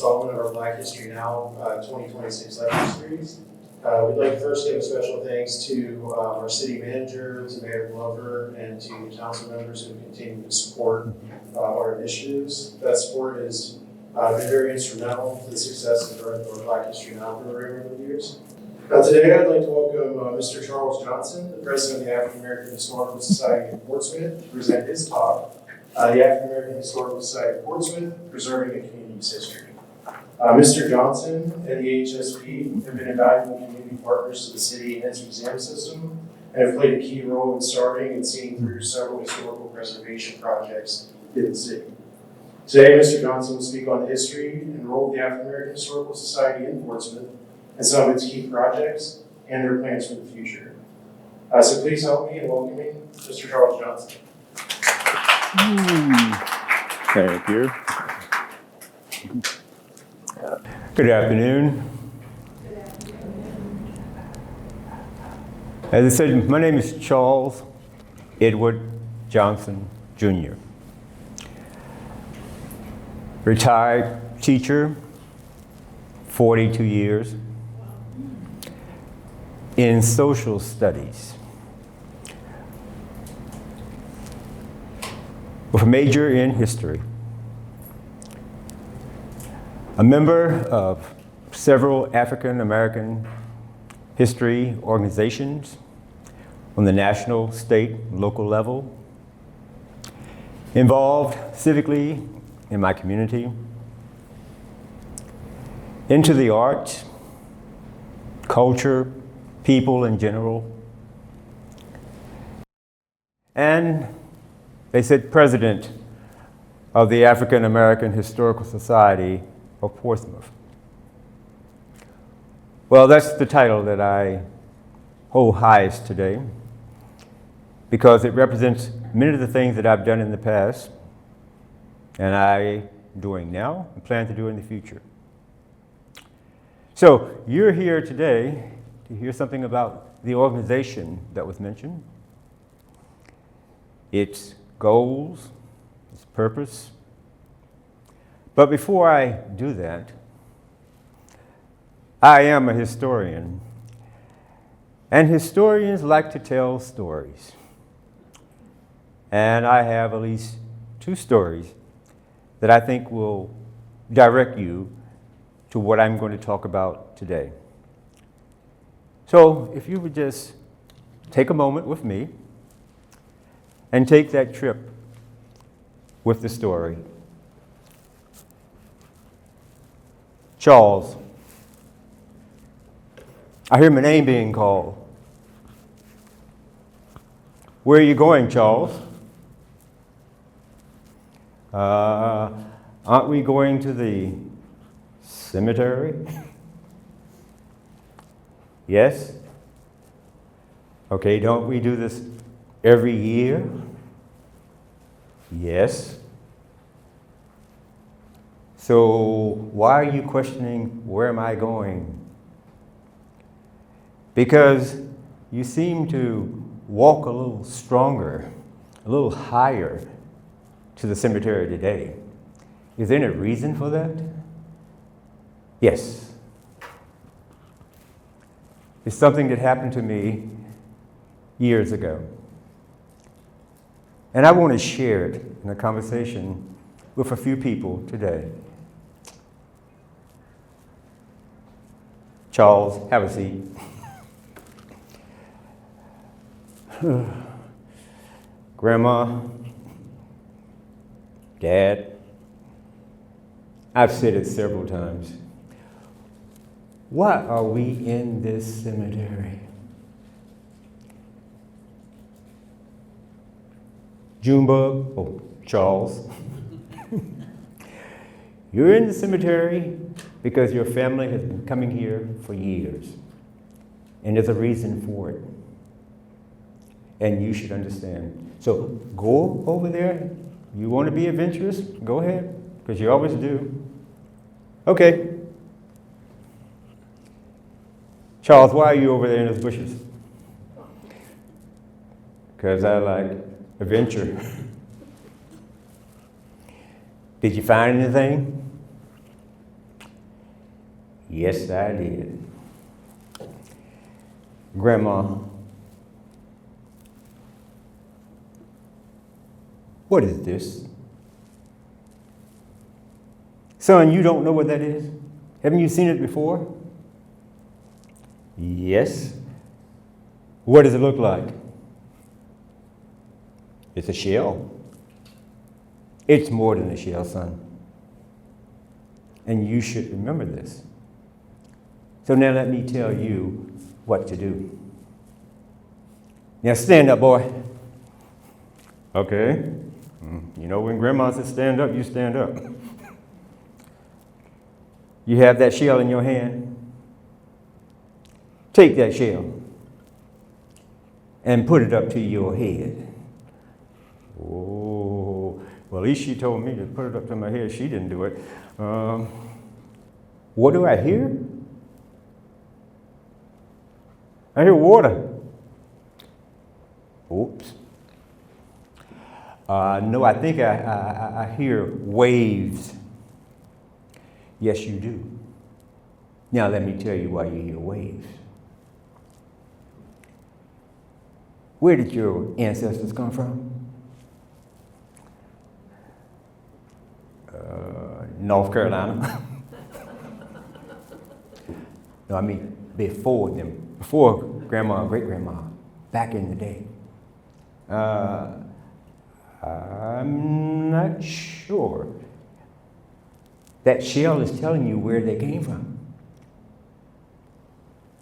installment of our Black History Now 2026 lecture series. We'd like to first give a special thanks to our city manager, to Mayor Glover, and to council members who continue to support our initiatives. That support has been very instrumental to the success and growth of our Black History Now program over the years. Today I'd like to welcome Mr. Charles Johnson, the president of the African American Historical Society of Portsmouth, to present his talk, the African American Historical Society of Portsmouth, Preserving the Community's History. Mr. Johnson and the HSP have been invaluable community partners to the city and its museum system, and have played a key role in starting and seeing through several historical preservation projects in the city. Today, Mr. Johnson will speak on the history and role of the African American Historical Society in Portsmouth and some of its key projects and their plans for the future. So please help me in welcoming Mr. Charles Johnson. Thank you. Good afternoon. As I said, my name is Charles Edward Johnson, Jr. Retired teacher, 42 years, in social studies, with a major in history. A member of several African American history organizations on the national, state, and local level. Involved civically in my community, into the arts, culture, people in general. And they said president of the African American Historical Society of Portsmouth. Well, that's the title that I hold highest today, because it represents many of the things that I've done in the past, and I'm doing now and plan to do in the future. So you're here today to hear something about the organization that was mentioned, its goals, its purpose. But before I do that, I am a historian, and historians like to tell stories. And I have at least two stories that I think will direct you to what I'm going to talk about today. So if you would just take a moment with me and take that trip with the story. Charles. I hear my name being called. Where are you going, Charles? Aren't we going to the cemetery? Yes? Okay, don't we do this every year? Yes. So why are you questioning where am I going? Because you seem to walk a little stronger, a little higher to the cemetery today. Is there any reason for that? Yes. It's something that happened to me years ago. And I want to share it in a conversation with a few people today. Charles, have a seat. Grandma, Dad, I've said it several times. Why are we in this cemetery? Junebug, oh, Charles. You're in the cemetery because your family has been coming here for years. And there's a reason for it. And you should understand. So go over there. You want to be adventurous? Go ahead, because you always do. Okay. Charles, why are you over there in those bushes? Because I like adventure. Did you find anything? Yes, I did. Grandma, what is this? Son, you don't know what that is? Haven't you seen it before? Yes. What does it look like? It's a shell. It's more than a shell, son. And you should remember this. So now let me tell you what to do. Now stand up, boy. Okay. You know when Grandma says stand up, you stand up. You have that shell in your hand. Take that shell and put it up to your head. Oh, well, at least she told me to put it up to my head. She didn't do it. What do I hear? I hear water. Oops. No, I think I hear waves. Yes, you do. Now let me tell you why you hear waves. Where did your ancestors come from? North Carolina. No, I mean before them, before Grandma and Great-Grandma, back in the day. I'm not sure. That shell is telling you where they came from.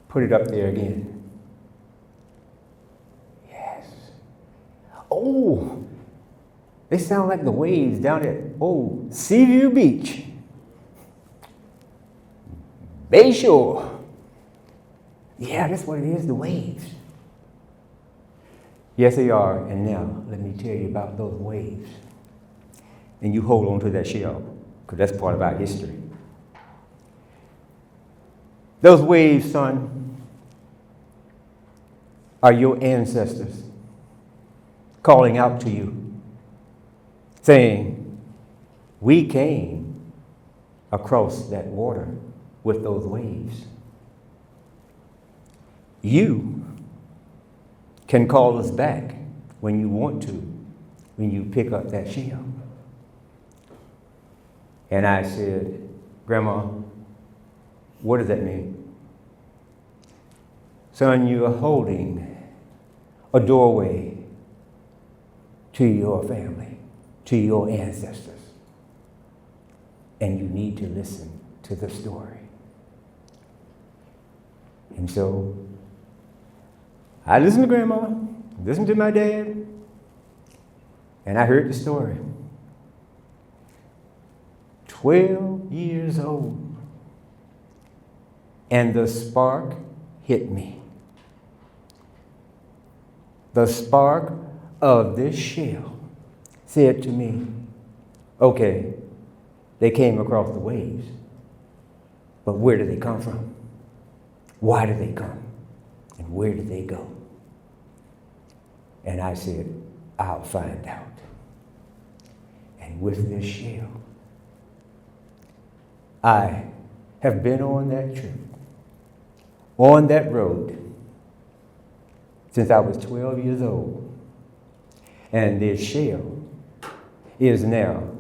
Put it up there again. Yes. Oh, they sound like the waves down at Seaview Beach. Bayshore. Yeah, that's what it is, the waves. Yes, they are. And now, let me tell you about those waves. And you hold on to that shell, because that's part of our history. Those waves, son, are your ancestors calling out to you, saying, we came across that water with those waves. You can call us back when you want to, when you pick up that shell. And I said, Grandma, what does that mean? Son, you are holding a doorway to your family, to your ancestors. And you need to listen to the story. And so, I listened to Grandma, listened to my dad, and I heard the story. 12 years old. And the spark hit me. The spark of this shell said to me, okay, they came across the waves, but where do they come from? Why do they come? And where do they go? And I said, I'll find out. And with this shell, I have been on that trip, on that road, since I was 12 years old. And this shell is now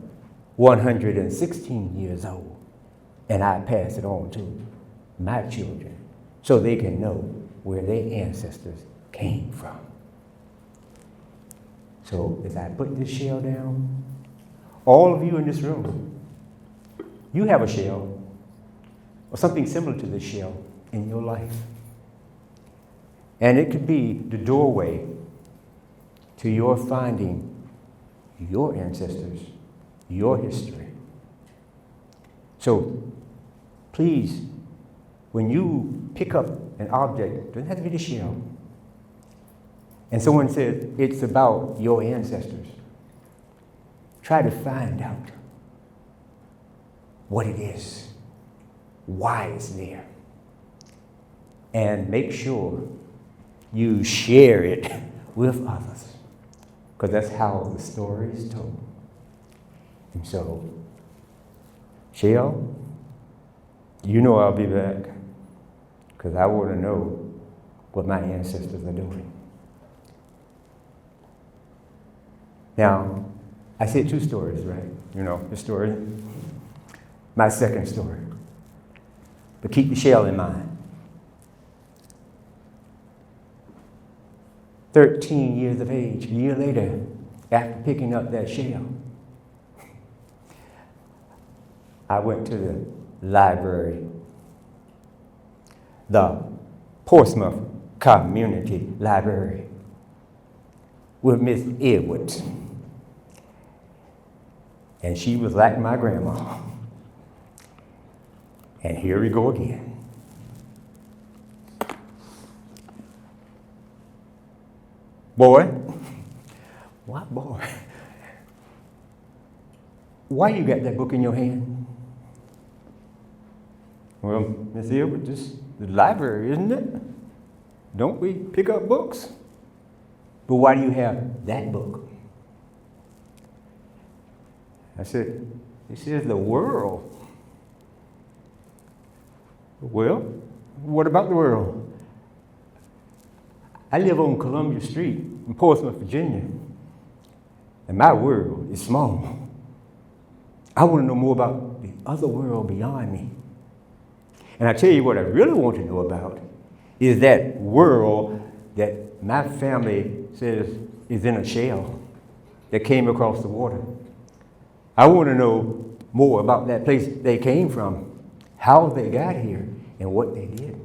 116 years old. And I pass it on to my children so they can know where their ancestors came from. So as I put this shell down, all of you in this room, you have a shell or something similar to this shell in your life. And it could be the doorway to your finding your ancestors, your history. So please, when you pick up an object, it doesn't have to be the shell, and someone says it's about your ancestors, try to find out what it is, why it's there, and make sure you share it with others, because that's how the story is told. And so, shell, You know I'll be back, because I want to know what my ancestors are doing. Now, I said 2 stories, right? You know the story. My second story. But keep the shell in mind. 13 years of age, a year later, after picking up that shell, I went to the library, the Portsmouth Community Library, with Miss Edwards. And she was like my grandma. And here we go again. Boy, what boy? Why you got that book in your hand? Well, Miss Edwards, this is the library, isn't it? Don't we pick up books? But why do you have that book? I said, this is the world. Well, what about the world? I live on Columbia Street in Portsmouth, Virginia, and my world is small. I want to know more about the other world beyond me. And I tell you what I really want to know about is that world that my family says is in a shell that came across the water. I want to know more about that place they came from, how they got here, and what they did.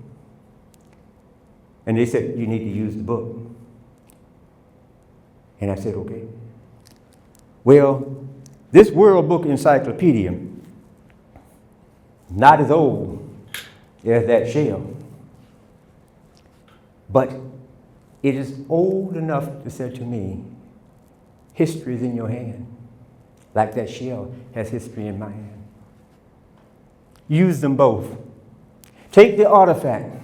And they said, you need to use the book. And I said, okay. Well, this World Book Encyclopedia, not as old as that shell, but it is old enough to say to me, history is in your hand, like that shell has history in my hand. Use them both. Take the artifact,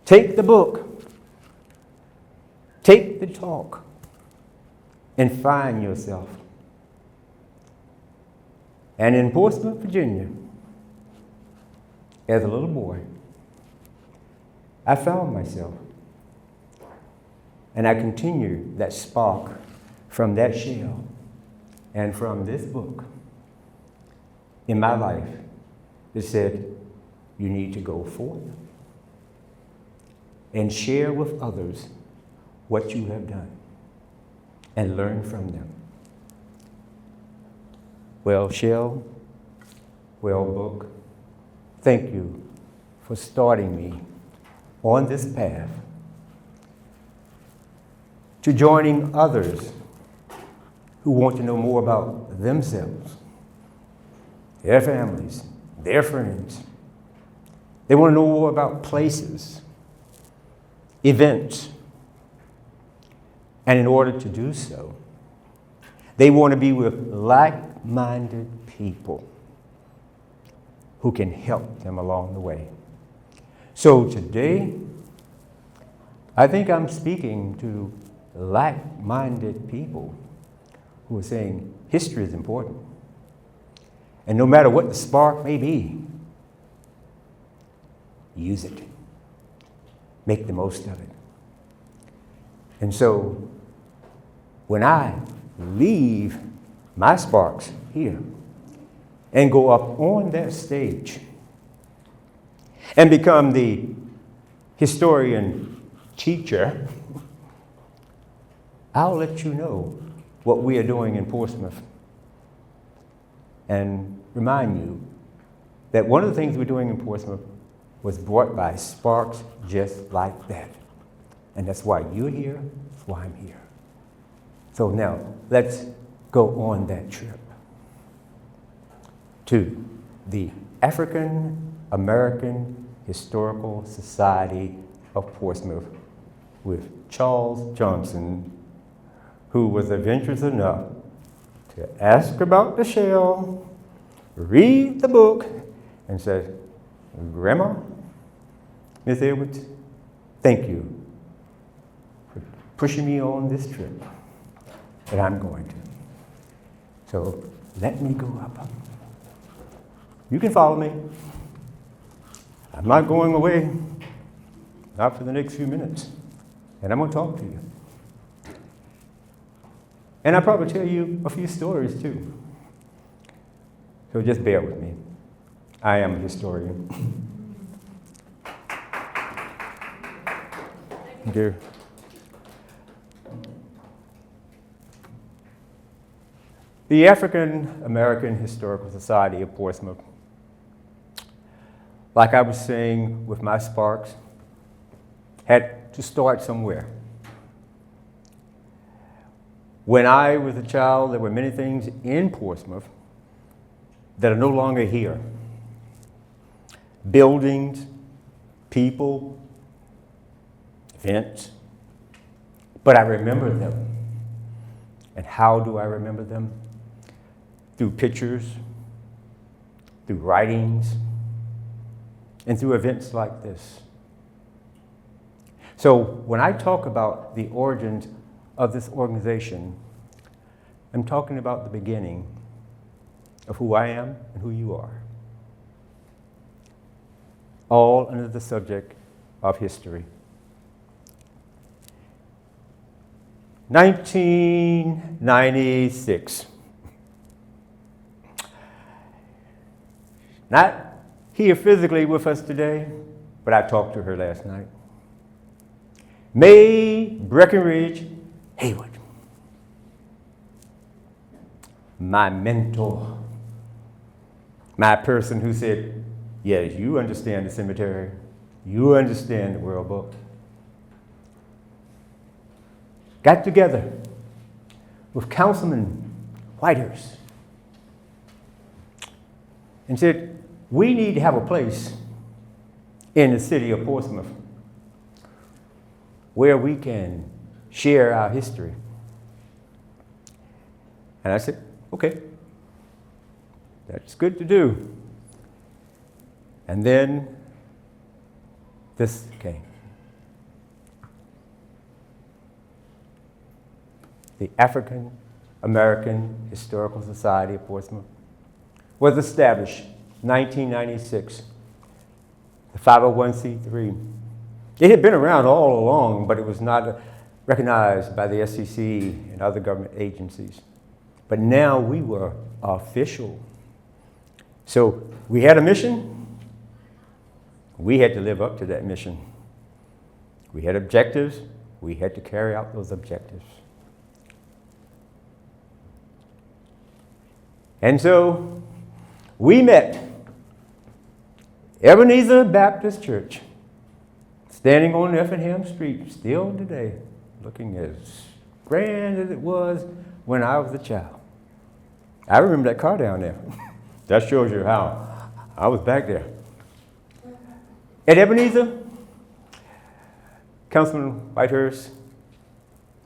take the book, take the talk, and find yourself. And in Portsmouth, Virginia, as a little boy, I found myself. And I continued that spark from that shell and from this book in my life that said, you need to go forth and share with others what you have done and learn from them. Well, shell, well, book, thank you for starting me on this path to joining others who want to know more about themselves, their families, their friends. They want to know more about places, events. And in order to do so, they want to be with like-minded people who can help them along the way. So today, I think I'm speaking to like-minded people who are saying history is important. And no matter what the spark may be, use it. Make the most of it. And so, when I leave my sparks here and go up on that stage and become the historian teacher, I'll let you know what we are doing in Portsmouth and remind you that one of the things we're doing in Portsmouth was brought by sparks just like that. And that's why you're here, that's why I'm here. So now, let's go on that trip to the African American Historical Society of Portsmouth with Charles Johnson, who was adventurous enough to ask about the shell, read the book, and said, Grandma, Miss Edwards, thank you for pushing me on this trip that I'm going to. So let me go up. You can follow me. I'm not going away, not for the next few minutes. And I'm going to talk to you. And I'll probably tell you a few stories too. So just bear with me. I am a historian. Dear. The African American Historical Society of Portsmouth, like I was saying with my sparks, had to start somewhere. When I was a child, there were many things in Portsmouth that are no longer here. Buildings, people, events, but I remember them. And how do I remember them? Through pictures, through writings, and through events like this. So when I talk about the origins of this organization, I'm talking about the beginning of who I am and who you are. All under the subject of history. 1996. Not here physically with us today, but I talked to her last night. May Breckenridge Haywood, my mentor, my person who said, yes, you understand the cemetery, you understand the World Book. Got together with Councilman Whitehurst and said, we need to have a place in the city of Portsmouth where we can share our history. And I said, okay, that's good to do. And then this came. The African American Historical Society of Portsmouth was established 1996, the 501c3. It had been around all along, but it was not recognized by the SEC and other government agencies. But now we were official. So we had a mission. We had to live up to that mission. We had objectives. We had to carry out those objectives. And so we met Ebenezer Baptist Church, standing on Effingham Street, still today, looking as grand as it was when I was a child. I remember that car down there. That shows you how I was back there. At Ebenezer, Councilman Whitehurst,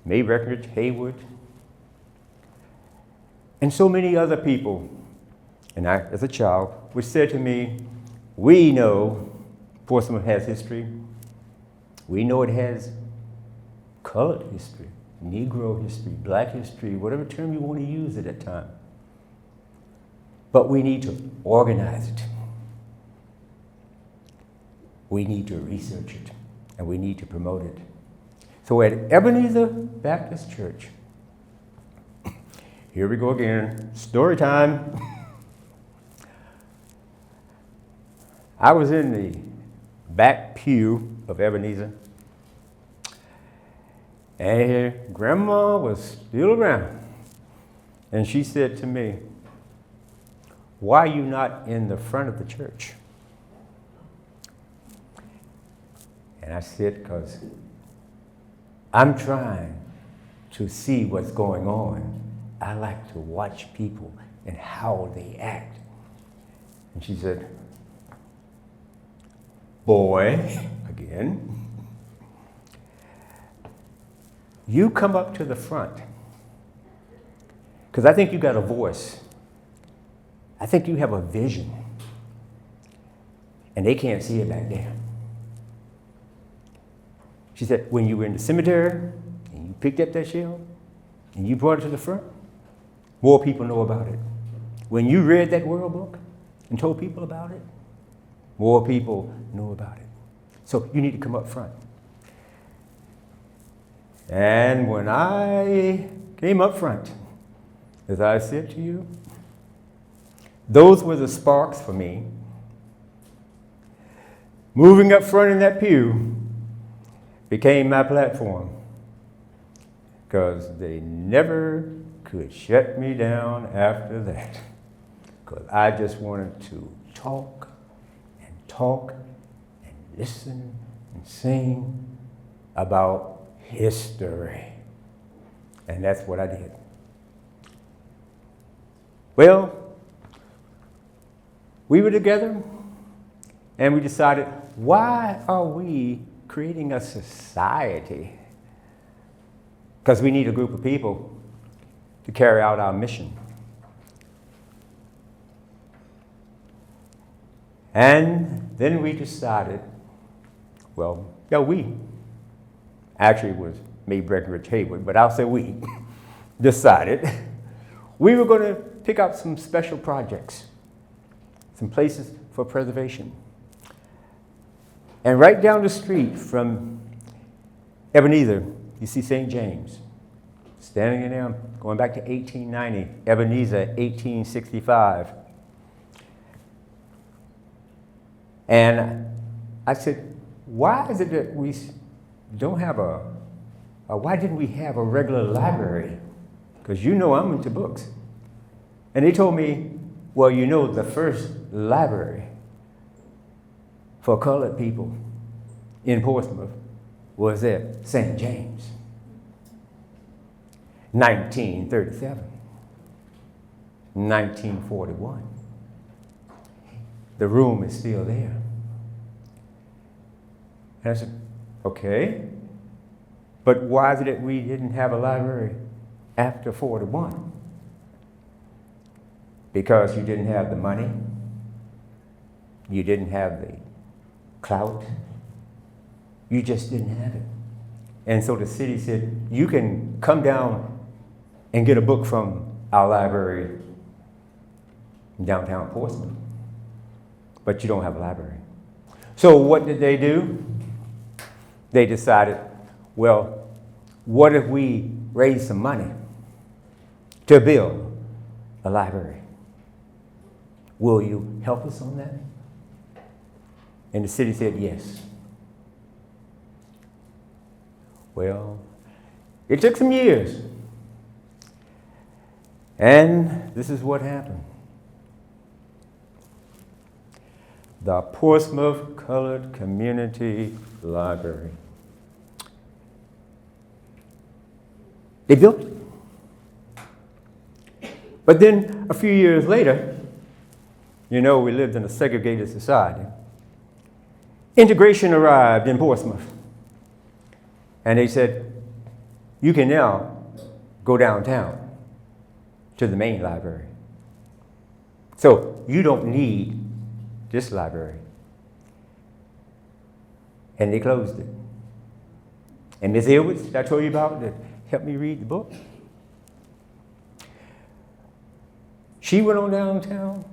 May Breckenridge Haywood, and so many other people, and I, as a child, which said to me, we know Portsmouth has history. We know it has colored history, Negro history, black history, whatever term you want to use at that time. But we need to organize it. We need to research it, and we need to promote it. So at Ebenezer Baptist Church, here we go again, story time. I was in the back pew of Ebenezer, and Grandma was still around. And she said to me, why are you not in the front of the church? And I said, because I'm trying to see what's going on. I like to watch people and how they act. And she said, boy, again, you come up to the front, because I think you got a voice. I think you have a vision, and they can't see it back there. She said, when you were in the cemetery, and you picked up that shell, and you brought it to the front, more people know about it. When you read that World Book and told people about it, more people know about it. So you need to come up front. And when I came up front, as I said to you, those were the sparks for me. Moving up front in that pew became my platform, because they never could shut me down after that, because I just wanted to talk and listen and sing about history. And that's what I did. Well, we were together and we decided, why are we creating a society? Because we need a group of people to carry out our mission. And then we decided, we actually was me, Breckenridge, Haywood, but I'll say we decided we were going to pick out some special projects, some places for preservation. And right down the street from Ebenezer, you see St. James, standing in there, going back to 1890, Ebenezer, 1865. And I said, why is it that we don't have why didn't we have a regular library? Because you know I'm into books. And they told me, well, you know, the first library for colored people in Portsmouth was at St. James, 1937, 1941. The room is still there. And I said, okay, but why is it that we didn't have a library after 41? Because you didn't have the money, you didn't have the clout, you just didn't have it. And so the city said, you can come down and get a book from our library in downtown Portsmouth, but you don't have a library. So what did they do? They decided, well, what if we raise some money to build a library? Will you help us on that? And the city said yes. Well, it took some years. And this is what happened. The Portsmouth Colored Community Library. They built it. But then a few years later, you know, we lived in a segregated society. Integration arrived in Portsmouth. And they said, you can now go downtown to the main library. So you don't need this library. And they closed it. And Ms. Edwards, that I told you about, that helped me read the book, she went on downtown,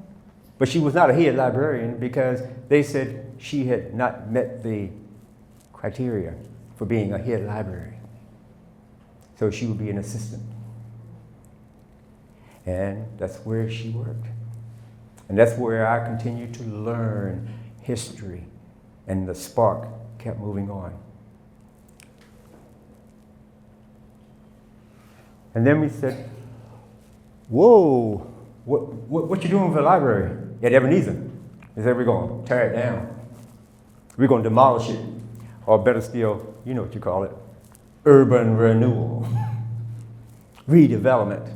but she was not a head librarian because they said she had not met the criteria for being a head library. So she would be an assistant. And that's where she worked. And that's where I continued to learn history, and the spark kept moving on. And then we said, whoa, what you doing for the library at Ebenezer? They said, we're going to tear it down. We're going to demolish it. Or better still, you know what you call it, urban renewal, redevelopment. And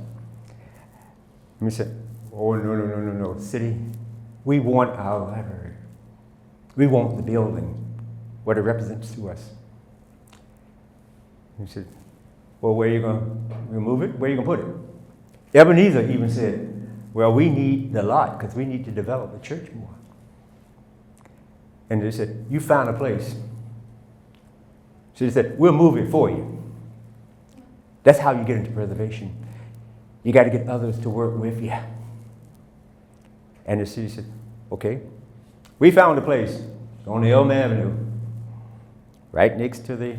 we said, oh, no, city, we want our library. We want the building, what it represents to us. And he said, well, where are you going to remove it? Where are you going to put it? Ebenezer even said, well, we need the lot because we need to develop the church more. And they said, you found a place. So they said, we'll move it for you. That's how you get into preservation. You got to get others to work with you. And the city said, okay, We found a place on Elm Avenue, right next to the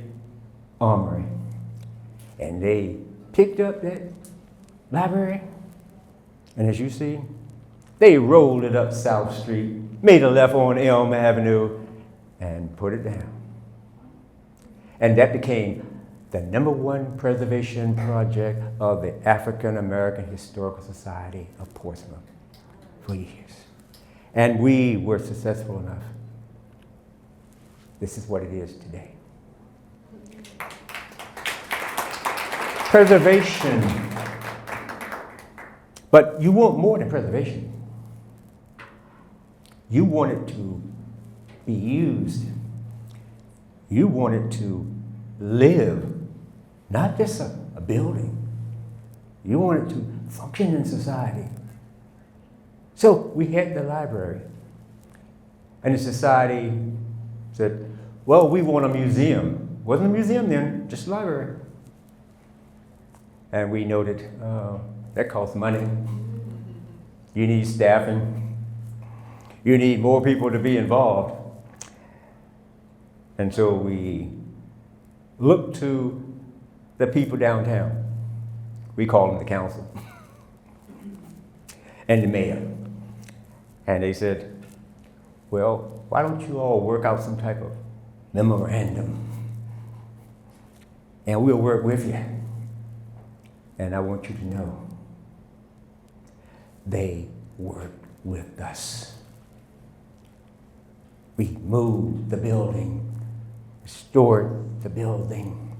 armory. And they picked up that library, and as you see, they rolled it up South Street, made a left on Elm Avenue, and put it down. And that became the #1 preservation project of the African American Historical Society of Portsmouth for years. And we were successful enough. This is what it is today. Preservation. But you want more than preservation. You want it to be used. You want it to live, not just a building. You want it to function in society. So we had the library. And the society said, well, we want a museum. Wasn't a museum then, just a library. And we noted, that costs money. You need staffing. You need more people to be involved. And so we looked to the people downtown. We call them the council. And the mayor. And they said, well, why don't you all work out some type of memorandum? And we'll work with you. And I want you to know, they worked with us. We moved the building, restored the building.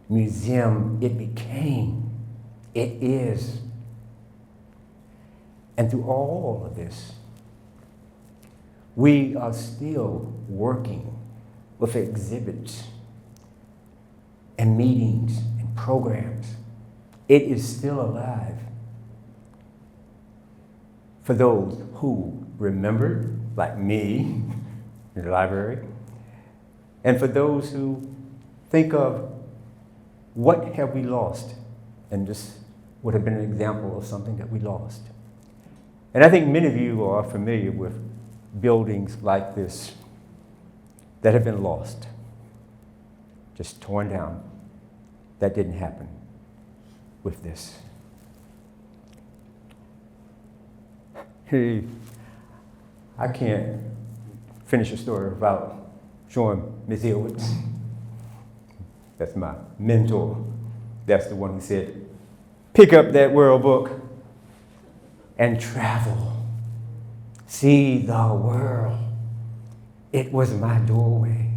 Museum, it became, it is. And through all of this, we are still working with exhibits and meetings and programs. It is still alive for those who remembered, like me, in the library, and for those who think of what have we lost, and this would have been an example of something that we lost. And I think many of you are familiar with buildings like this that have been lost, just torn down. That didn't happen with this. Hey, I can't finish a story without showing Miss Hillwitz. That's my mentor. That's the one who said, pick up that world book and travel. See the world. It was my doorway.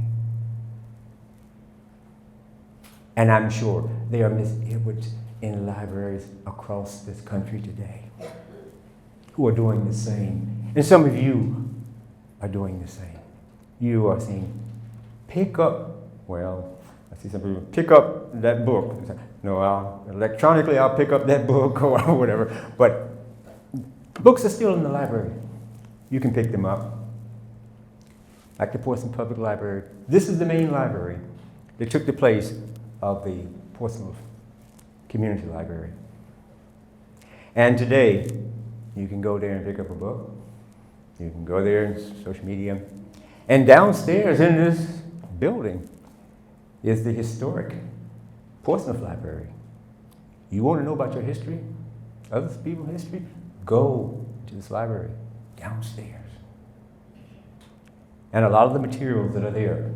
And I'm sure there are Miss Edwards in libraries across this country today who are doing the same. And some of you are doing the same. You are saying, pick up, well, I see some people, pick up that book. No, electronically I'll pick up that book or whatever. But books are still in the library. You can pick them up. Like the Portsmouth Public Library. This is the main library that took the place of the Portsmouth Community Library. And today, you can go there and pick up a book. You can go there in social media. And downstairs in this building is the historic Portsmouth Library. You want to know about your history, other people's history? Go to this library downstairs. And a lot of the materials that are there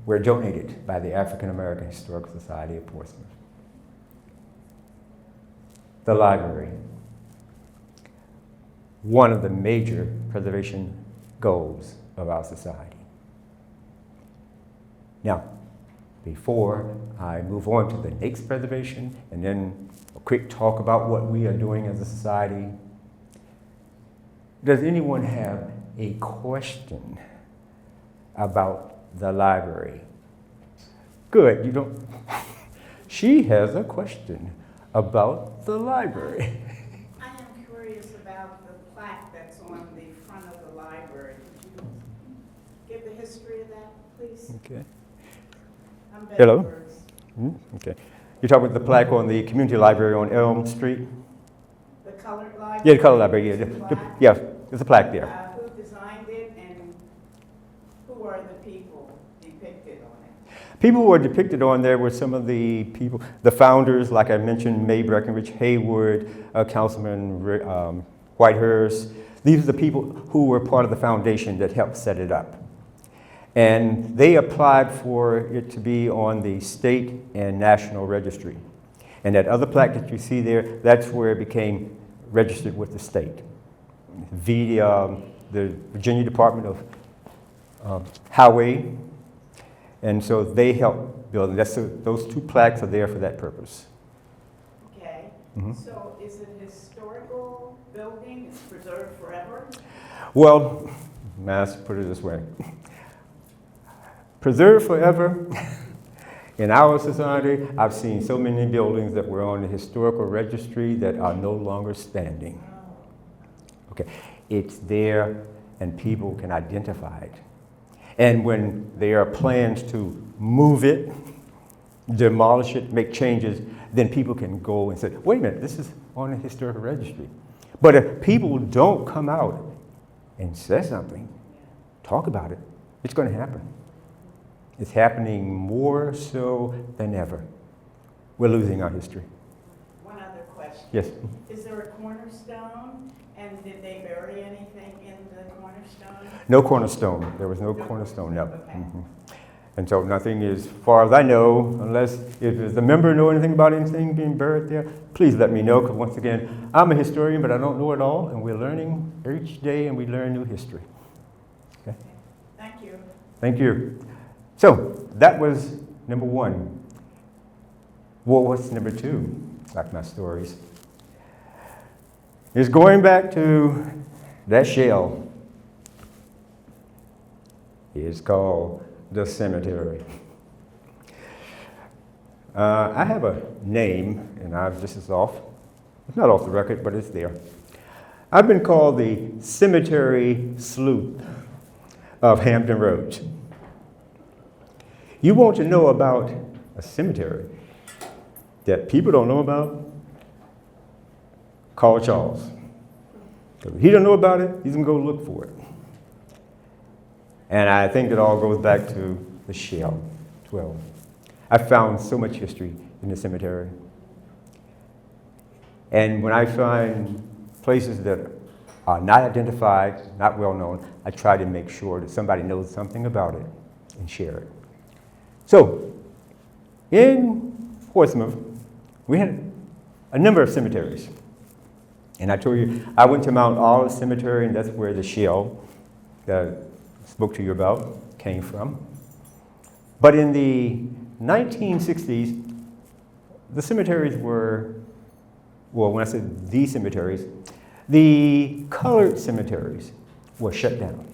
were donated by the African American Historical Society of Portsmouth. The library, one of the major preservation goals of our society. Now, before I move on to the next preservation and then a quick talk about what we are doing as a society, does anyone have a question about the library? Good, you don't. She has a question about the library. I am curious about the plaque that's on the front of the library. Could you give the history of that, please? Okay. I'm Betty Hello? Burns. Okay. You're talking about the plaque on the community library on Elm Street? The colored library? Yeah, the color library. Yeah, Plaque? yeah, there's a plaque there. Who designed People who are depicted on there were some of the people, the founders, like I mentioned, May Breckenridge, Haywood, Councilman Whitehurst. These are the people who were part of the foundation that helped set it up. And they applied for it to be on the state and national registry. And that other plaque that you see there, that's where it became registered with the state. The Virginia Department of Highway. And so they helped build it. Those two plaques are there for that purpose. Okay, Mhm. so is it a historical building, it's preserved forever? Well, let's put it this way. Preserved forever. In our society, I've seen so many buildings that were on the historical registry that are no longer standing. Okay, it's there and people can identify it. And when there are plans to move it, demolish it, make changes, then people can go and say, wait a minute, this is on the historical registry. But if people don't come out and say something, talk about it, it's going to happen. It's happening more so than ever. We're losing our history. One other question. Yes. Is there a cornerstone, and did they bury anything in the cornerstone? No cornerstone. There was no cornerstone, no. Okay. Mhm. And so nothing is, as far as I know, unless if the member know anything about anything being buried there, please let me know, because once again, I'm a historian, but I don't know it all, and we're learning each day, and we learn new history. Okay? Thank you. Thank you. So that was number one. What was number two, like my stories? Is going back to that shell. It's called the cemetery. I have a name, and this is off. It's not off the record, but it's there. I've been called the cemetery sleuth of Hampton Roads. You want to know about a cemetery that people don't know about? Call Charles. If he don't know about it, he's gonna go look for it. And I think it all goes back to the shell, 12. I found so much history in the cemetery. And when I find places that are not identified, not well known, I try to make sure that somebody knows something about it and share it. So, in Portsmouth, we had a number of cemeteries. And I told you, I went to Mount Olive Cemetery, and that's where the shell that I spoke to you about came from. But in the 1960s, the cemeteries were, well, when I said the cemeteries, the colored cemeteries were shut down.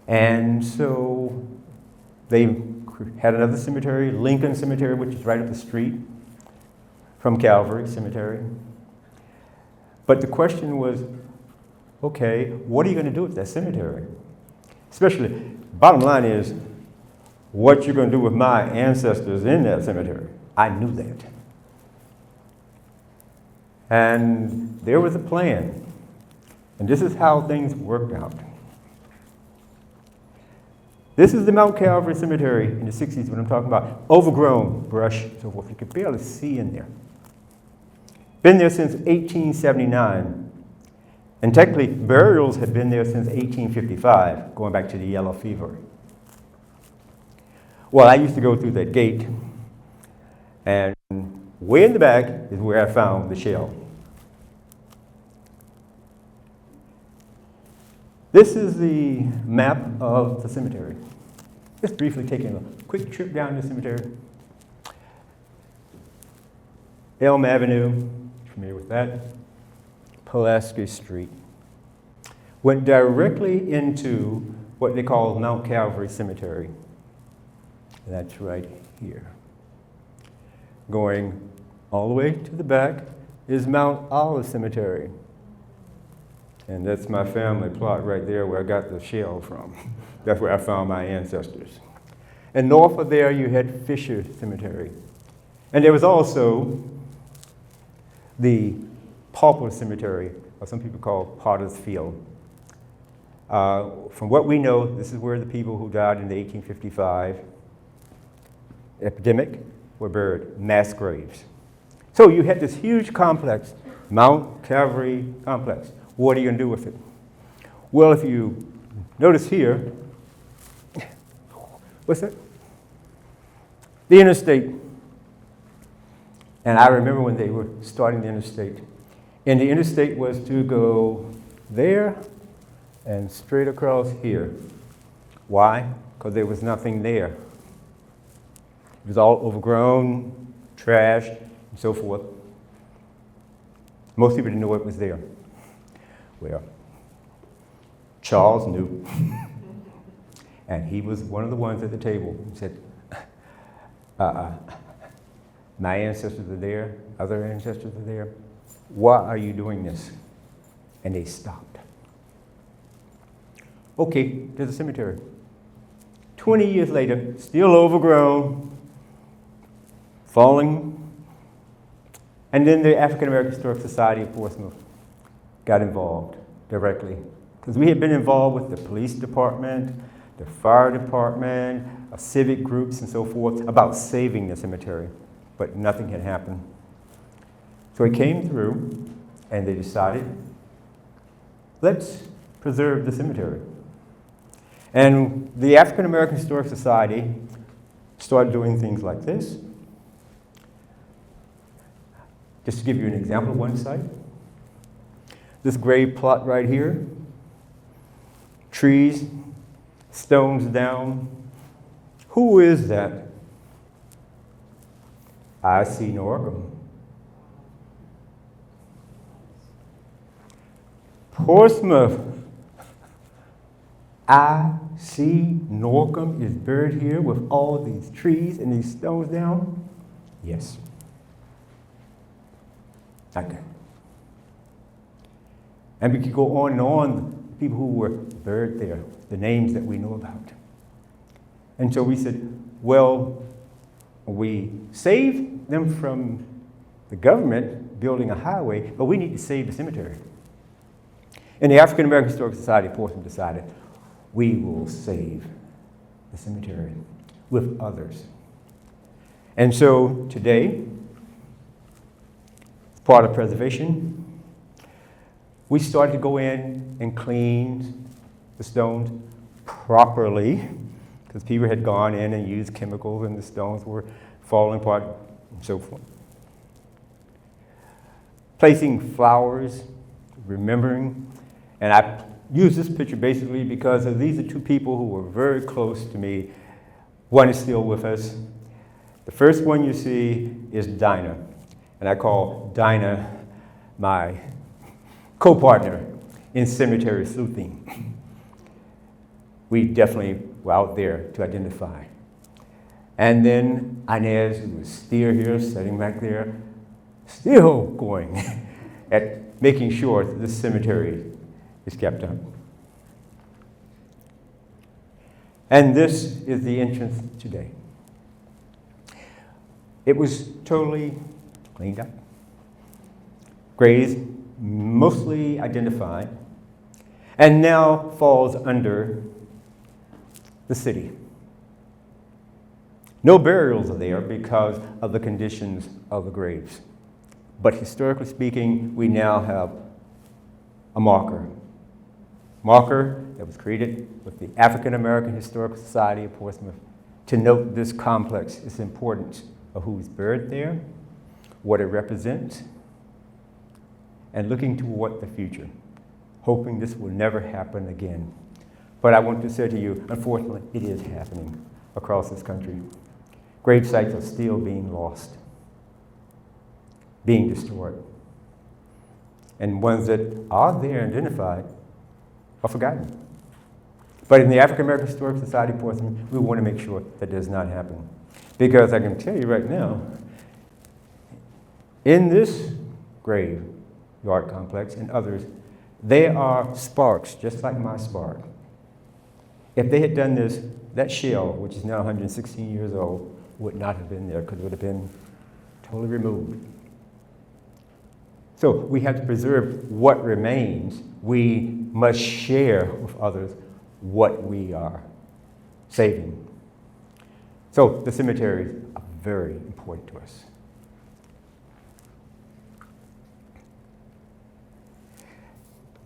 And so they had another cemetery, Lincoln Cemetery, which is right up the street from Calvary Cemetery. But the question was, okay, what are you going to do with that cemetery? Especially, bottom line is, what you're going to do with my ancestors in that cemetery. I knew that. And there was a plan. And this is how things worked out. This is the Mount Calvary Cemetery in the 60s, when I'm talking about overgrown brush, so forth. You could barely see in there. Been there since 1879. And technically, burials had been there since 1855, going back to the yellow fever. Well, I used to go through that gate, and way in the back is where I found the shell. This is the map of the cemetery. Just briefly taking a quick trip down the cemetery. Elm Avenue, familiar with that? Pulaski Street. Went directly into what they call Mount Calvary Cemetery. That's right here. Going all the way to the back is Mount Olive Cemetery. And that's my family plot right there where I got the shell from. That's where I found my ancestors. And north of there you had Fisher Cemetery. And there was also the Pauper Cemetery, or some people call Potter's Field. From what we know, this is where the people who died in the 1855 epidemic were buried, mass graves. So you had this huge complex, Mount Calvary complex. What are you going to do with it? Well, if you notice here, what's that? The interstate. And I remember when they were starting the interstate. And the interstate was to go there and straight across here. Why? Because there was nothing there. It was all overgrown, trash, and so forth. Most people didn't know what was there. Well, Charles knew. And he was one of the ones at the table who said, my ancestors are there, other ancestors are there. Why are you doing this? And they stopped. Okay, there's a cemetery. 20 years later, still overgrown, falling. And then the African American Historic Society of Portsmouth got involved directly. Because we had been involved with the police department, the fire department, civic groups and so forth about saving the cemetery, but nothing had happened. So it came through and they decided, let's preserve the cemetery. And the African American Historic Society started doing things like this. Just to give you an example of one site. This grave plot right here, trees, stones down. Who is that? I see Norcom. Portsmouth. I see Norcom is buried here with all these trees and these stones down. Yes. Okay. And we could go on, people who were buried there, the names that we know about. And so we said, well, we saved them from the government building a highway, but we need to save the cemetery. And the African American Historic Society of Portsmouth decided, we will save the cemetery with others. And so today, as part of preservation, we started to go in and clean the stones properly, because people had gone in and used chemicals and the stones were falling apart and so forth. Placing flowers, remembering, and I use this picture basically because these are two people who were very close to me. One is still with us. The first one you see is Dinah, and I call Dinah my co-partner in cemetery sleuthing. We definitely were out there to identify. And then Inez, who was still here, sitting back there, still going at making sure that this cemetery is kept up. And this is the entrance today. It was totally cleaned up. Graves mostly identified, and now falls under the city. No burials are there because of the conditions of the graves. But historically speaking, we now have a marker that was created with the African American Historical Society of Portsmouth to note this complex, its importance of who's buried there, what it represents, and looking toward the future, hoping this will never happen again. But I want to say to you, unfortunately, it is happening across this country. Grave sites are still being lost, being destroyed. And ones that are there identified are forgotten. But in the African American Historic Society of Portsmouth, we want to make sure that does not happen. Because I can tell you right now, in this graveyard complex and others, there are sparks, just like my spark. If they had done this, that shell, which is now 116 years old, would not have been there because it would have been totally removed. So we have to preserve what remains we must share with others what we are saving. So the cemeteries are very important to us.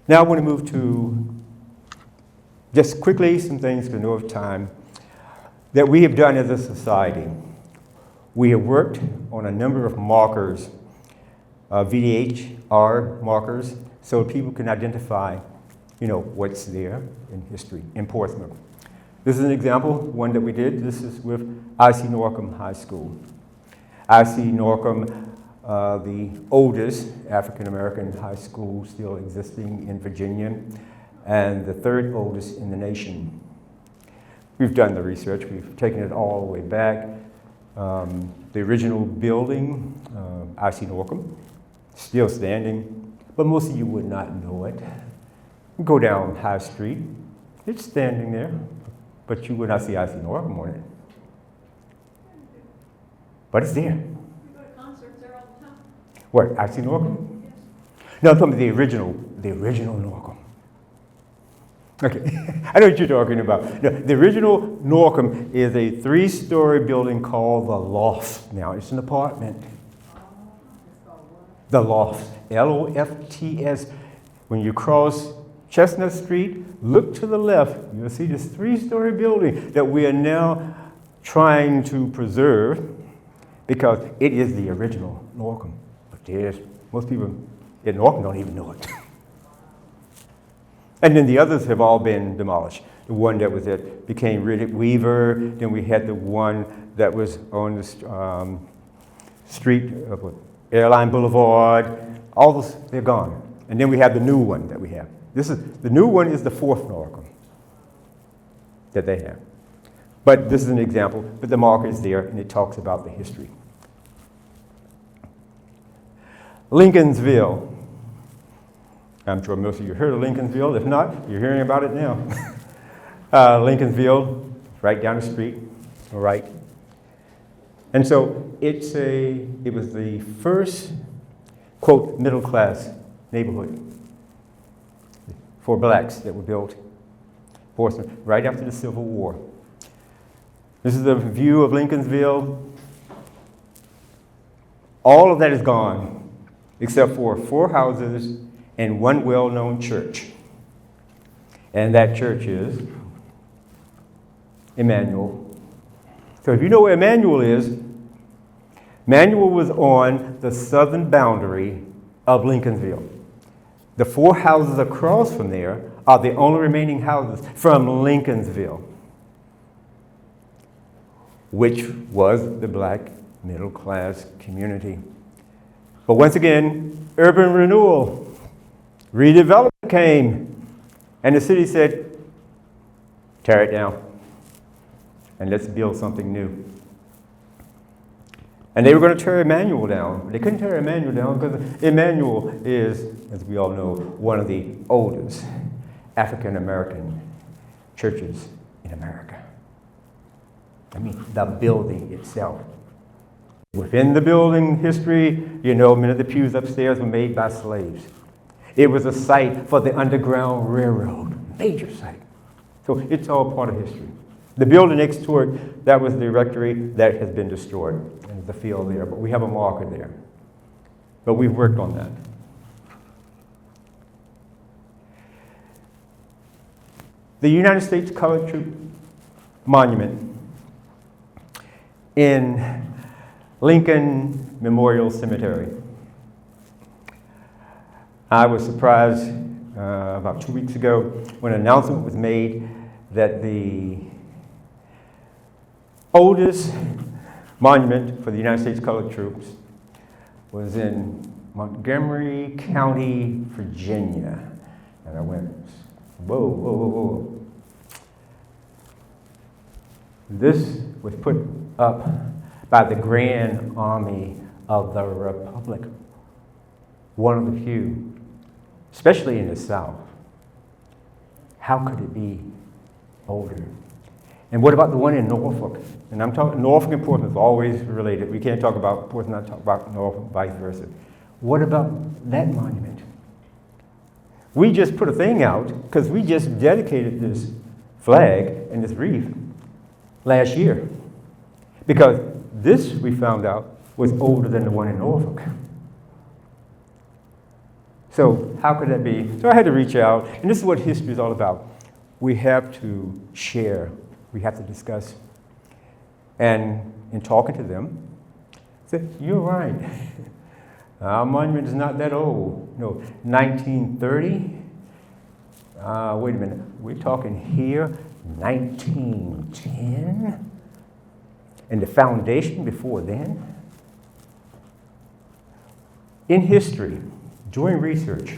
Now I want to move to just quickly some things to know of time that we have done as a society. We have worked on a number of markers, VDHR markers, so people can identify, what's there in history in Portsmouth. This is an example, one that we did. This is with I.C. Norcom High School. I.C. Norcom, the oldest African-American high school still existing in Virginia, and the third oldest in the nation. We've done the research. We've taken it all the way back. The original building, I.C. Norcom, still standing, but most of you would not know it. Go down High Street, it's standing there, but you would not see I.C. Norcom on it. But it's there. We go to concerts there all the time. What, I.C. Norcom? Yes. No, I'm talking about the original Norcom. Okay, I know what you're talking about. No, the original Norcom is a 3-story building called the Loft. Now, it's an apartment. The Loft, Lofts. When you cross Chestnut Street, look to the left, you'll see this 3-story building that we are now trying to preserve because it is the original Norcom. But most people in Norcom don't even know it. And then the others have all been demolished. The one that was at became Riddick Weaver. Then we had the one that was on the street of Airline Boulevard. All those, they're gone. And then we have the new one that we have. The new one is the 4th Norcom that they have. But this is an example, but the marker is there and it talks about the history. Lincolnsville. I'm sure most of you heard of Lincolnsville. If not, you're hearing about it now. Lincolnsville, right down the street, right. And so it was the first, quote, middle-class neighborhood for blacks that were built in Portsmouth right after the Civil War. This is the view of Lincolnsville. All of that is gone, except for 4 houses and one well-known church. And that church is Emmanuel. So if you know where Emmanuel is, Emmanuel was on the southern boundary of Lincolnsville. The 4 houses across from there are the only remaining houses from Lincolnsville, which was the black middle-class community. But once again, urban renewal, redevelopment came, and the city said, tear it down, and let's build something new. And they were going to tear Emmanuel down. They couldn't tear Emmanuel down because Emmanuel is, as we all know, one of the oldest African-American churches in America. I mean, the building itself. Within the building history, many of the pews upstairs were made by slaves. It was a site for the Underground Railroad, major site. So it's all part of history. The building next to it, that was the rectory that has been destroyed. And the field there, but we have a marker there. But we've worked on that. The United States Colored Troop Monument in Lincoln Memorial Cemetery. I was surprised about 2 weeks ago when an announcement was made that the oldest monument for the United States Colored Troops was in Montgomery County, Virginia. And I went, whoa, whoa, whoa, whoa. This was put up by the Grand Army of the Republic, one of the few, especially in the South. How could it be older? And what about the one in Norfolk? And I'm talking, Norfolk and Portsmouth is always related. We can't talk about Portsmouth, not talk about Norfolk, vice versa. What about that monument? We just put a thing out because we just dedicated this flag and this wreath last year. Because this, we found out, was older than the one in Norfolk. So how could that be? So I had to reach out, and this is what history is all about. We have to share, we have to discuss. And in talking to them, I said, you're right. Our monument is not that old. No, 1930. Wait a minute, we're talking here 1910? And the foundation before then? In history, doing research,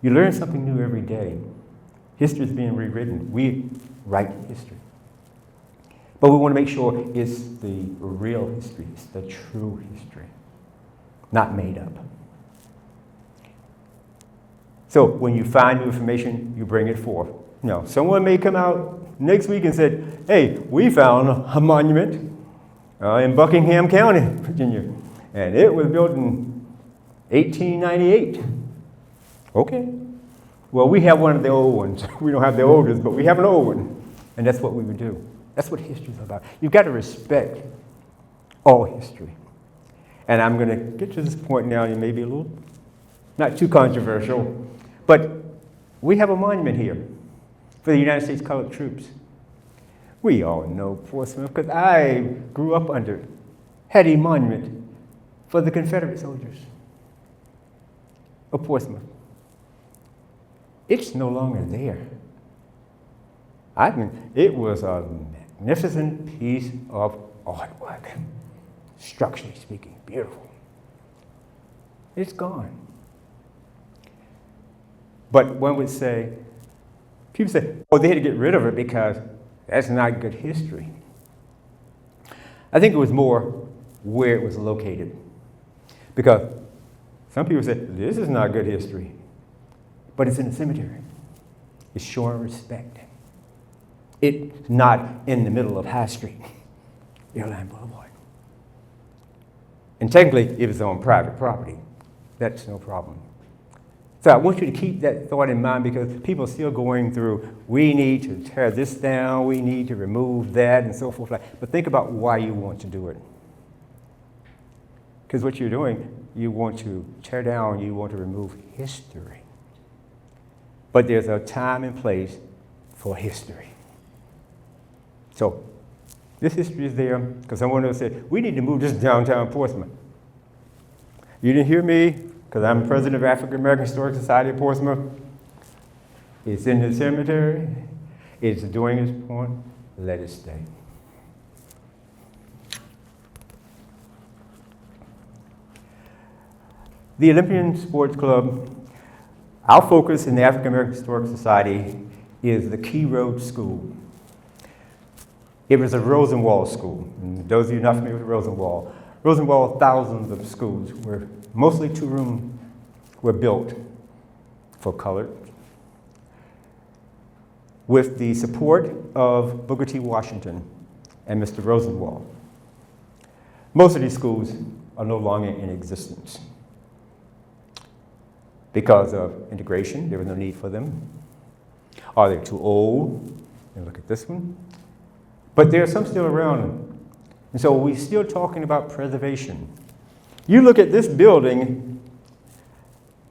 you learn something new every day. History is being rewritten. We write history. But we want to make sure it's the real history, it's the true history, not made up. So when you find new information, you bring it forth. Now, someone may come out next week and say, hey, we found a monument in Buckingham County, Virginia, and it was built in 1898. Okay. Well, we have one of the old ones. We don't have the oldest, but we have an old one. And that's what we would do. That's what history is about. You've got to respect all history. And I'm going to get to this point now, and maybe a little, not too controversial, but we have a monument here for the United States Colored Troops. We all know Portsmouth because I grew up under it. Had a monument for the Confederate soldiers of Portsmouth. It's no longer there. I mean, it was a magnificent piece of artwork, structurally speaking, beautiful. It's gone. But one would say, people say, oh, they had to get rid of it because that's not good history. I think it was more where it was located. Because some people say, this is not good history. But it's in a cemetery. It's showing respect. It's not in the middle of High Street, Airline Boulevard. And technically, if it's on private property, that's no problem. So I want you to keep that thought in mind because people are still going through, we need to tear this down, we need to remove that, and so forth. But think about why you want to do it. Because what you're doing, you want to tear down, you want to remove history. But there's a time and place for history. So this history is there because someone else said, we need to move this downtown Portsmouth. You didn't hear me because I'm president of African American Historic Society of Portsmouth. It's in the cemetery. It's doing its point. Let it stay. The Olympian Sports Club, our focus in the African American Historic Society is the Key Road School. It was a Rosenwald school. And those of you not familiar with Rosenwald, thousands of schools were mostly two-room were built for colored with the support of Booker T. Washington and Mr. Rosenwald. Most of these schools are no longer in existence. Because of integration, there was no need for them. Are they too old? And look at this one. But there are some still around. And so we're still talking about preservation. You look at this building,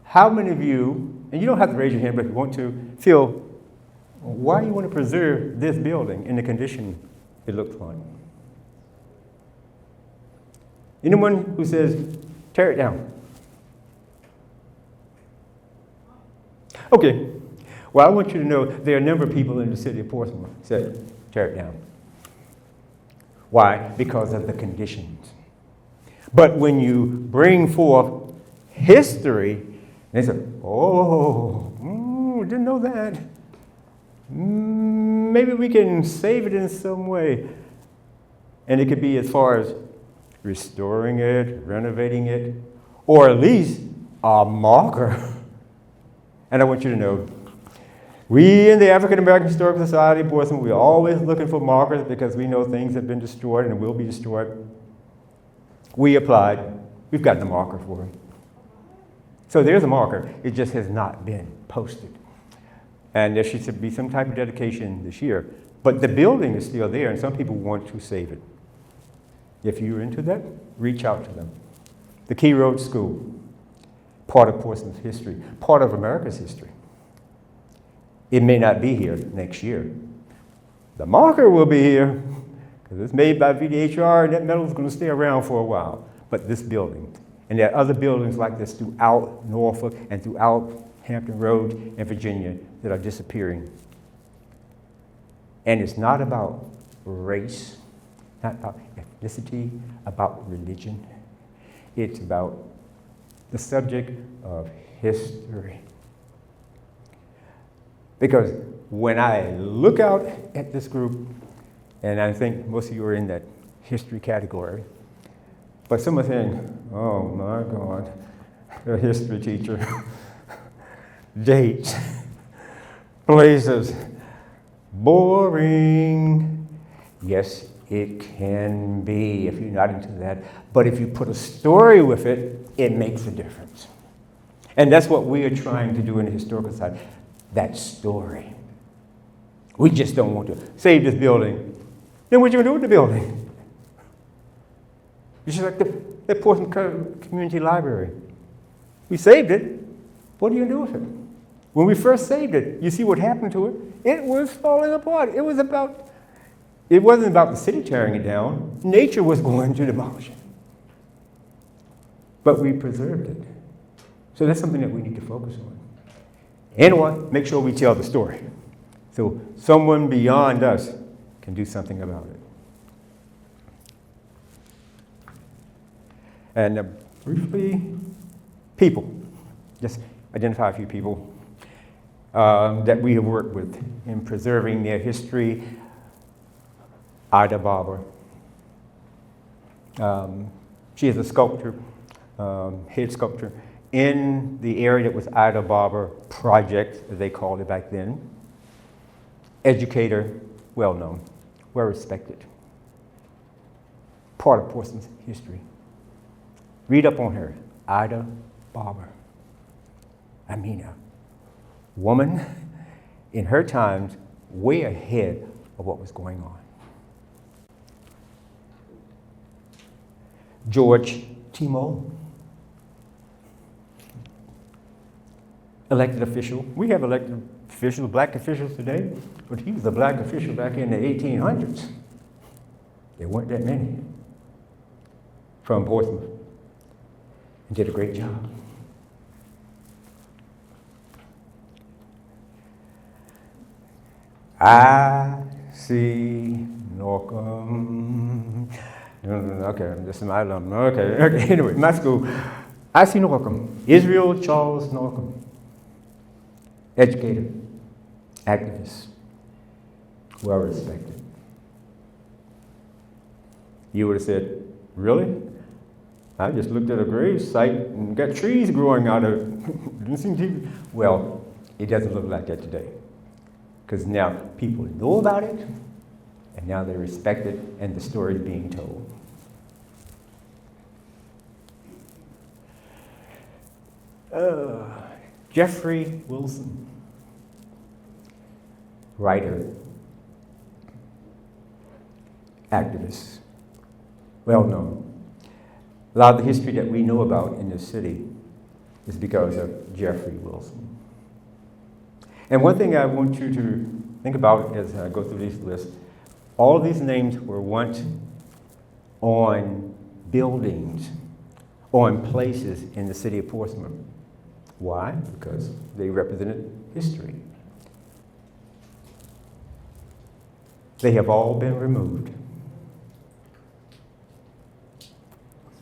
how many of you, and you don't have to raise your hand, but if you want to, feel, why you want to preserve this building in the condition it looks like? Anyone who says, tear it down? Okay, well, I want you to know there are a number of people in the city of Portsmouth who said, tear it down. Why? Because of the conditions. But when you bring forth history, they say, oh, didn't know that. Maybe we can save it in some way. And it could be as far as restoring it, renovating it, or at least a marker. And I want you to know, we in the African American Historical Society of Portsmouth, we're always looking for markers because we know things have been destroyed and will be destroyed. We applied. We've gotten a marker for it. So there's a marker. It just has not been posted. And there should be some type of dedication this year. But the building is still there, and some people want to save it. If you're into that, reach out to them. The Key Road School, part of Portsmouth's history, part of America's history. It may not be here next year. The marker will be here, because it's made by VDHR, and that metal is going to stay around for a while. But this building, and there are other buildings like this throughout Norfolk and throughout Hampton Roads and Virginia that are disappearing. And it's not about race, not about ethnicity, about religion. It's about the subject of history. Because when I look out at this group, and I think most of you are in that history category, but some are saying, oh my God, a history teacher, dates, places, boring. Yes, it can be if you're not into that. But if you put a story with it, it makes a difference. And that's what we are trying to do in the historical side, that story. We just don't want to save this building. Then what you gonna do with the building? It's just like the Portsmouth Community Library. We saved it. What are you gonna do with it? When we first saved it, you see what happened to it? It was falling apart. It wasn't about the city tearing it down. Nature was going to demolish it. But we preserved it. So that's something that we need to focus on. And make sure we tell the story. So someone beyond us can do something about it. And briefly, people. Just identify a few people that we have worked with in preserving their history. Ida Barber. She is a sculptor, head sculptor, in the area that was Ida Barber Project, as they called it back then. Educator, well known, well respected. Part of Portsmouth's history. Read up on her, Ida Barber. I mean, a woman in her times way ahead of what was going on. George Timo, elected official. We have elected officials, black officials today, but he was a black official back in the 1800s. There weren't that many from Portsmouth, and did a great job. I see Norcom. Okay, this is my alum. Okay, anyway, my school. I see Norcom. Israel Charles Norcom. Educator, activist, well respected. You would have said, really? I just looked at a grave site and got trees growing out of it. Didn't seem to. Well, it doesn't look like that today. Because now people know about it, and now they respect it, and the story is being told. Jeffrey Wilson, writer, activist, well known. A lot of the history that we know about in this city is because of Jeffrey Wilson. And one thing I want you to think about as I go through these lists, all of these names were once on buildings, on places in the city of Portsmouth. Why? Because they represented history. They have all been removed.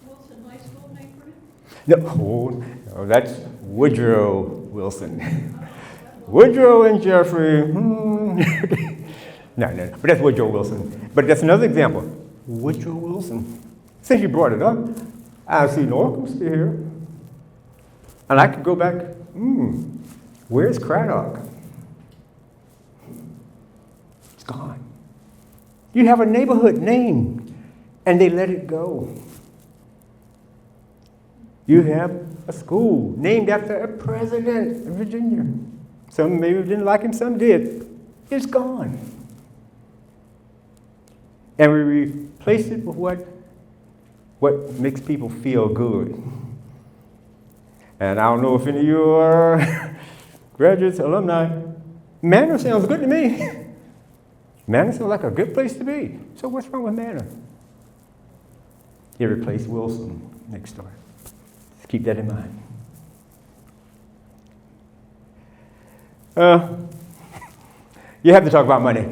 Wilson High School named for him? No, that's Woodrow Wilson. Woodrow and Jeffrey. No, but that's Woodrow Wilson. But that's another example. Woodrow Wilson. Since you brought it up, I see Norcom still here. And I could go back, where's Craddock? It's gone. You have a neighborhood name, and they let it go. You have a school named after a president of Virginia. Some maybe didn't like him, some did. It's gone. And we replace it with what makes people feel good. And I don't know if any of you are graduates, alumni. Manor sounds good to me. Manor sounds like a good place to be. So what's wrong with Manor? It replaced Wilson next door. Just keep that in mind. You have to talk about money.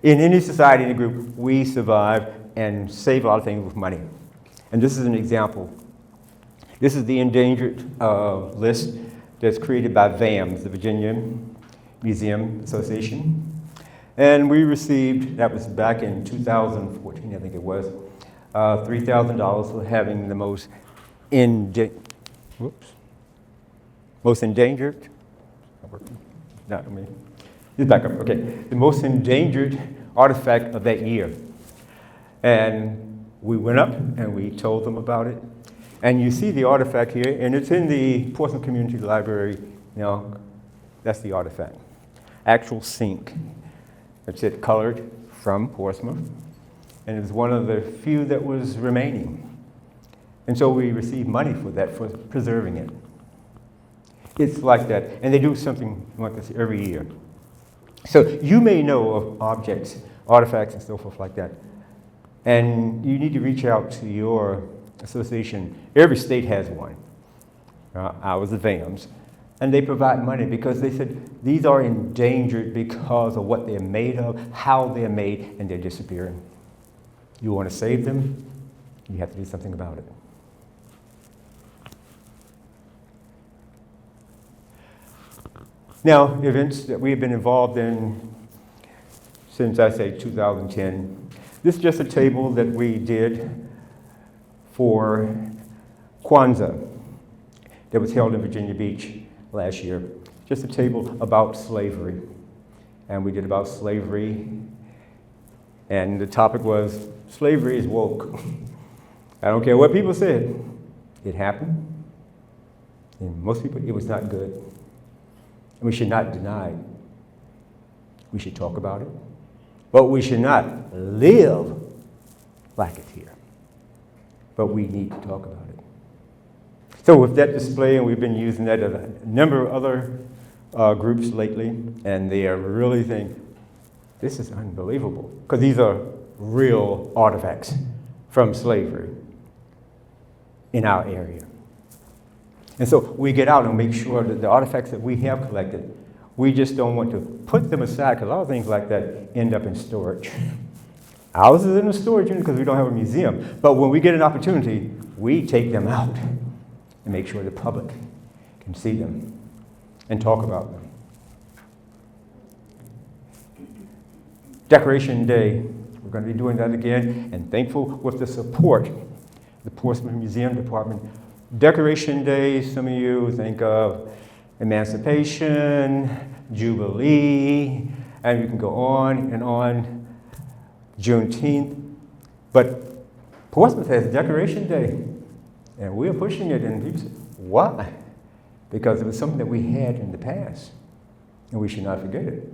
In any society, any group, we survive and save a lot of things with money. And this is an example. This is the endangered list that's created by VAMS, the Virginia Museum Association. And we received, that was back in 2014, I think it was, $3,000 for having the most endangered, not me. Just back up, okay. The most endangered artifact of that year. And we went up and we told them about it. And you see the artifact here, and it's in the Portsmouth Community Library. You know, that's the artifact. Actual sink. That's it, colored from Portsmouth. And it was one of the few that was remaining. And so we received money for that, for preserving it. It's like that. And they do something like this every year. So you may know of objects, artifacts, and so forth like that. And you need to reach out to your association. Every state has one. Ours, the VAMS. And they provide money because they said these are endangered because of what they're made of, how they're made, and they're disappearing. You want to save them, you have to do something about it. Now, events that we have been involved in since, I say, 2010. This is just a table that we did for Kwanzaa that was held in Virginia Beach last year. Just a table about slavery. And we did about slavery. And the topic was, slavery is woke. I don't care what people said. It happened. And most people, it was not good. And we should not deny it. We should talk about it. But we should not live like it's here. But we need to talk about it. So with that display, and we've been using that at a number of other groups lately, and they are really thinking, this is unbelievable. Because these are real artifacts from slavery in our area. And so we get out and make sure that the artifacts that we have collected, we just don't want to put them aside, because a lot of things like that end up in storage. Ours is in a storage unit because we don't have a museum. But when we get an opportunity, we take them out and make sure the public can see them and talk about them. Decoration Day, we're going to be doing that again, and thankful with the support of the Portsmouth Museum Department. Decoration Day, some of you think of Emancipation, Jubilee, and you can go on and on, Juneteenth. But Portsmouth has Decoration Day, and we're pushing it, and people say, why? Because it was something that we had in the past, and we should not forget it.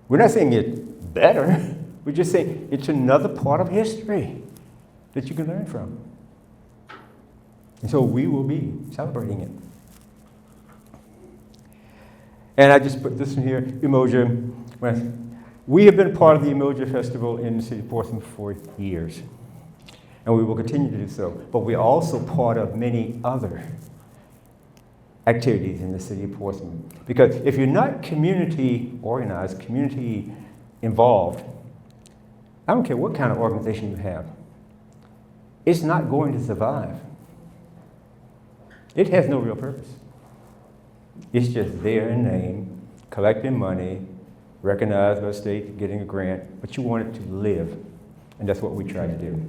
We're not saying it's better, we're just saying it's another part of history that you can learn from. And so we will be celebrating it. And I just put this in here, Umoja. We have been part of the Umoja Festival in the city of Portsmouth for years. And we will continue to do so. But we're also part of many other activities in the city of Portsmouth. Because if you're not community organized, community involved, I don't care what kind of organization you have, it's not going to survive. It has no real purpose. It's just there in name, collecting money, recognized by the state, getting a grant, but you want it to live. And that's what we try to do.